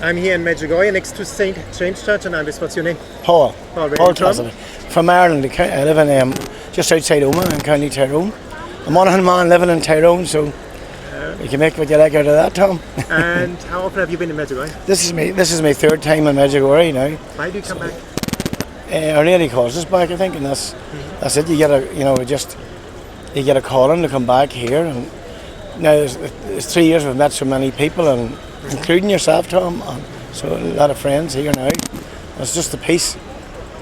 I'm here in Medjugorje next to St. James Church, and what's your name? Paul. Paul Cassidy. From Ireland. I live in just outside Omagh in County Tyrone. I'm Monaghan man living in Tyrone, so you can make what you like out of that, Tom. And how often have you been in Medjugorje? This is my third time in Medjugorje now. Why do you come back? Our lady calls us back, I think, and that's it. You get a calling to come back here, and now it's 3 years we've met so many people, and including yourself, Tom, and so a lot of friends here now. It's just the peace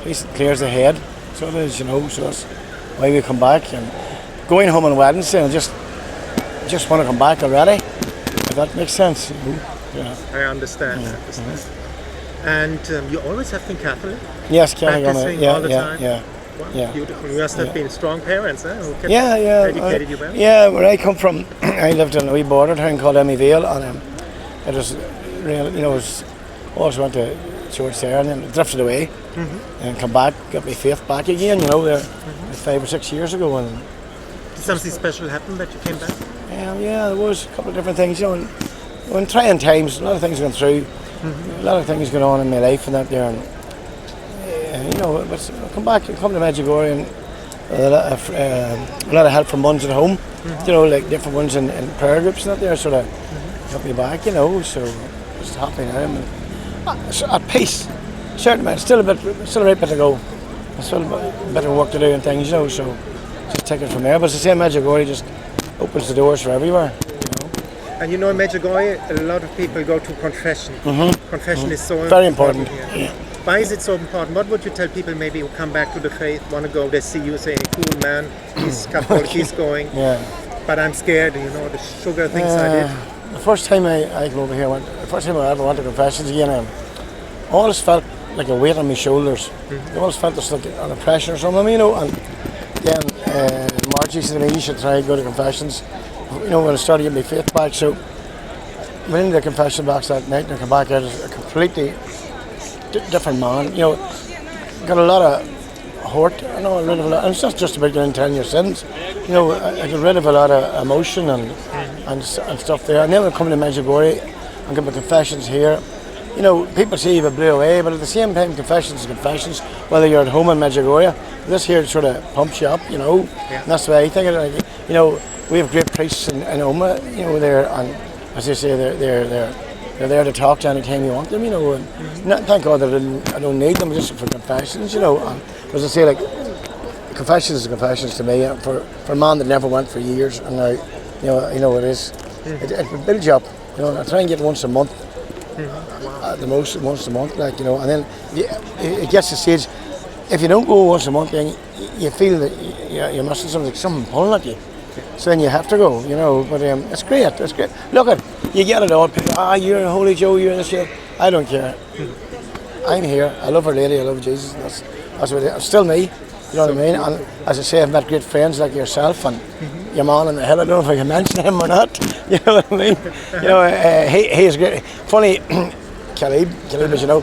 that clears the head. So it is, so that's why we come back. And going home on Wednesday, and just want to come back already, if that makes sense. Yeah. I understand. And you always have been Catholic? Yes, Catholic. All the time? Yeah. Wow, beautiful. You must have been strong parents, who educated you well? Yeah, where I come from, I lived in a wee border town called Vale, and it was really, always went to church there, and then drifted away, and come back, got my faith back again, there 5 or 6 years ago. And did something special happen that you came back? Yeah, there was a couple of different things, in trying times, a lot of things going through, a lot of things going on in my life and that there, and but come to Medjugorje, and a lot of help from ones at home, like different ones in prayer groups and that there, sort of helped me back, so just happy now. At peace, certainly, still a right bit to go, still a bit of work to do and things, so just take it from there. But as I say, Medjugorje just opens the doors for everywhere. And in Medjugorje, a lot of people go to confession. Confession is so very important. Yeah. Why is it so important? What would you tell people maybe who come back to the faith, want to go, they see you saying, cool man, he's Catholic, he's going, but I'm scared, the sugar things I did. The first time I came over here, the first time I ever went to confessions again, I always felt like a weight on my shoulders. I always felt this like under pressure or something, and then Margie said to me, you should try to go to confessions, when I started getting my faith back. So went into the confession box that night and I came back out as a completely different man. Got a lot of hurt, rid of a lot, and it's not just about getting telling your sins. I got rid of a lot of emotion and stuff there. And then when I come to Medjugorje and get my confessions here, people say you've blew away, but at the same time, confessions is confessions, whether you're at home in Medjugorje. This here sort of pumps you up, and that's the way I think of it. We have great priests in Omagh, there, and as I say, they're there to talk to any time you want them, and thank God that I don't need them just for confessions, and as I say, like, confessions is confessions to me, for a man that never went for years, and now, it is, it builds you up, I try and get once a month, at the most once a month, and then it gets to the stage, if you don't go once a month, then you feel that you're missing something pulling at you. So then you have to go, but it's great, Look, you get it all, people, you're a holy Joe, you're this, I don't care. I'm here, I love Our Lady, I love Jesus, that's what it is. I'm still me, you know what I mean? And as I say, I've met great friends like yourself and your man on the hill, I don't know if I can mention him or not, you know what I mean? He is great. Funny, Caleb, as you know,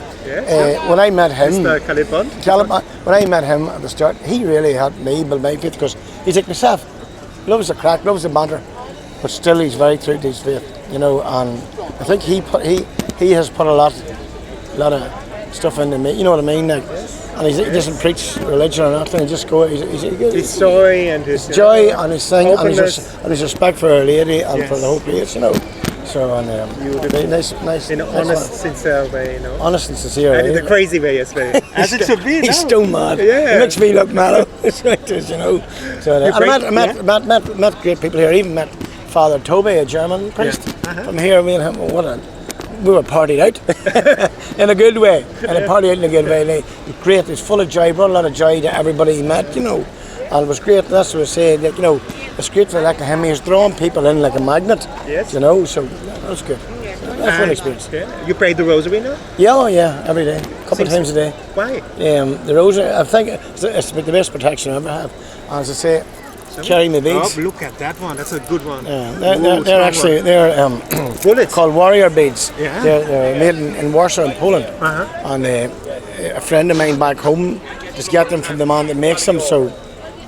when I met him, when I met him at the start, he really helped me build my faith, because he's like myself. Loves the crack, loves the banter, but still he's very true to his faith, and I think he has put a lot of stuff into me, you know what I mean? Like, and he doesn't preach religion or nothing. He just go. His joy and his and his thing, and his respect for Our Lady and for the whole place, So nice. In an honest, sincere way, Honest and sincere. And in a crazy way as well. As it should be. He's stone mad. Yeah. He makes me look mellow. It's like this, So I met great people here. I even met Father Toby, a German priest from here. Me and him, we were partied out in a good way. In a good way. Great. He's full of joy. Brought a lot of joy to everybody he met. And it was great. That's what I say. That, it's great for like him. He's drawing people in like a magnet. Yes. So that was good. That's one experience. You pray the rosary now? Yeah, every day, a couple of times a day. Why? The rosary, I think it's the best protection I ever have. And as I say, carry my beads. Oh, look at that one. That's a good one. Yeah, they're actually bullets. Called warrior beads. Yeah. They're made in Warsaw in Poland. And a friend of mine back home just got them from the man that makes them. So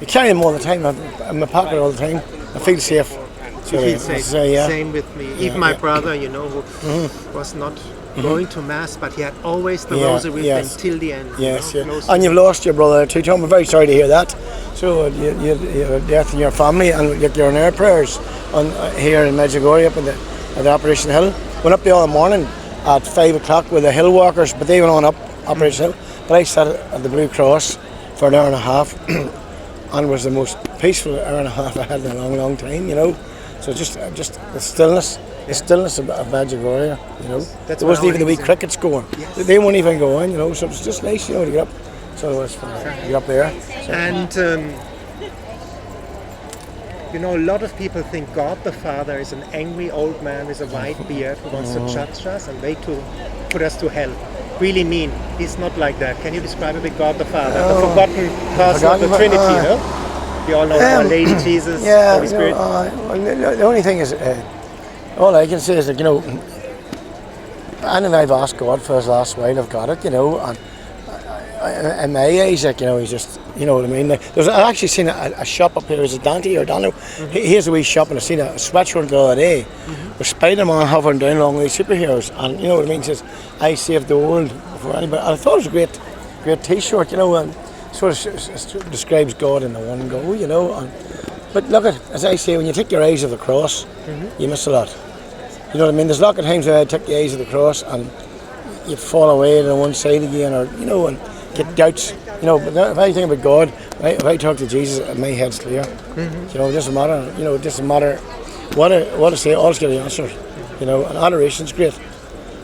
I carry them all the time. In my pocket all the time. I feel safe. You feel safe. Same with me. Even my brother, who was not going to mass, but he had always the Yeah, rosary yes. thing till the end. Yes, you yeah. know, close And to- you've lost your brother too, Tom. I'm very sorry to hear that. So you have death in your family, and you're in our prayers here in Medjugorje up at the Operation Hill. Went up there all morning at 5 o'clock with the hill walkers, but they went on up Operation Hill. But I sat at the Blue Cross for an hour and a half, and it was the most peaceful hour and a half I had in a long, long time. You know, so just the stillness. The stillness of Medjugorje, you know. That's There wasn't what even the wee I- crickets going. Yes. They weren't even going, you know, so it was just nice, you know, to get up. So it was fun to get up there. So, And you know, a lot of people think God the Father is an angry old man with a white beard who wants to judge us and wait to put us to hell. Really mean. He's not like that. Can you describe a bit God the Father, the forgotten person of the Trinity? No? We all know Our Lady, Jesus, yeah, Holy Spirit. well, the only thing is, all I can say is that, you know, and I've asked God for his last while, I've got it, you know, and in my eyes, like, you know, he's just, you know what I mean. I've actually seen a shop up here, is it Dante or Donald? Here's a wee shop, and I've seen a sweatshirt the other day with Spider-Man hovering down along these superheroes, and you know what I mean, it says, I saved the world before anybody. And I thought it was a great t-shirt, you know, and sort of describes God in the one go, you know. And, but look at, as I say, when you take your eyes off the cross, you miss a lot. You know what I mean? There's a lot of times where I take the eyes of the cross and you fall away to one side again, or, you know, and get doubts. You know, but if I think about God, if I talk to Jesus, my head's clear. You know, it doesn't matter. You know, it doesn't matter what I say. I'll just get the answer. You know, and adoration's great.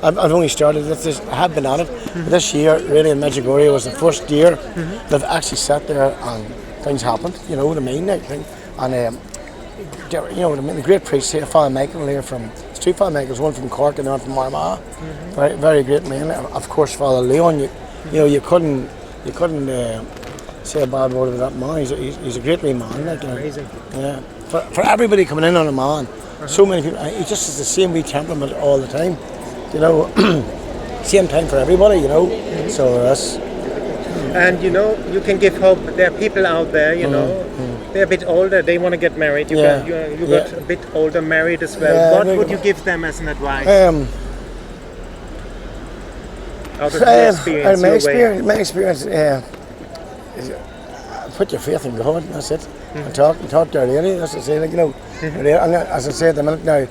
I've only started this. I have been at it. But this year, really, in Medjugorje was the first year that I've actually sat there and things happened. You know what I mean? And you know what I mean. The great priest here, Father Michael here from. There's two Father Michaels, one from Cork and one from Armagh. Very, very great man. Of course, Father Leon. You know, you couldn't say a bad word about that man. He's a great wee man. Like, you know. Amazing. Yeah. For everybody coming in on a man, so many people. He just has the same wee temperament all the time. You know, same time for everybody. You know. So that's. And you know, you can give hope. There are people out there, you know, they're a bit older, they want to get married. You got a bit older, married as well. Yeah, What would you give them as an advice? Out of your experience, my experience, is put your faith in God. That's it. And talk to Our Lady. That's what I say. Like, you know, and as I say at the minute now,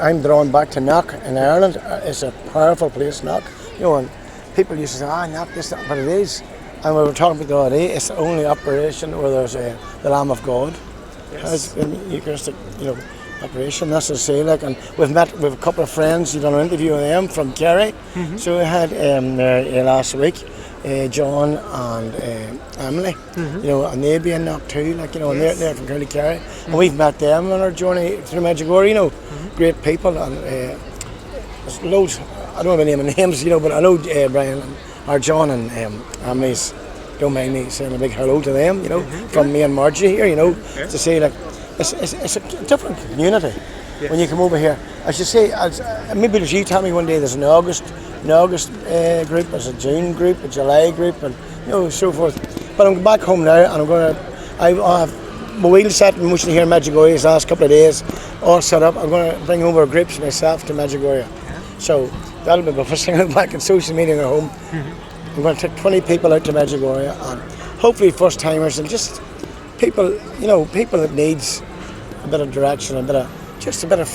I'm drawn back to Knock in Ireland. It's a powerful place, Knock. You know, and people used to say, Knock this, that, but it is. And we were talking about the other day, it's the only operation where there's the Lamb of God. Has been Eucharistic, you know, operation. That's what I say. Like, and we've met with a couple of friends. You've done an interview with them from Kerry. So we had last week, John and Emily. You know, and they'd be in Knock too. Like, you know, and they're from County Kerry. And we've met them on our journey through Medjugorje. You know, great people, and there's loads. I don't have any names, you know, but I know Brian or John and Emily's. Don't mind me saying a big hello to them, you know, from me and Margie here, you know, to say like it's a different community when you come over here. I should say, maybe as you tell me one day, there's an August group, there's a June group, a July group, and you know, so forth. But I'm back home now, and I have my wheels set in motion here in Medjugorje these last couple of days, all set up. I'm going to bring over groups myself to Medjugorje. So that'll be my first thing. I'm back in social media at home. I'm going to take 20 people out to Medjugorje, and hopefully first timers and just people, you know, people that needs a bit of direction, a bit of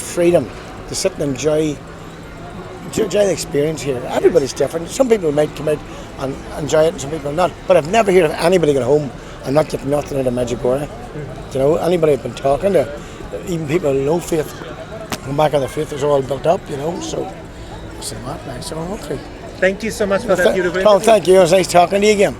freedom to sit and enjoy the experience here. Everybody's different. Some people might come out and enjoy it, and some people not. But I've never heard of anybody going home and not getting nothing out of Medjugorje. You know, anybody I've been talking to, even people with no faith, come back on the faith is all built up, you know. So it's a lot, man. So hopefully. Thank you so much for that beautiful Tom, interview. thank you. It was nice talking to you again.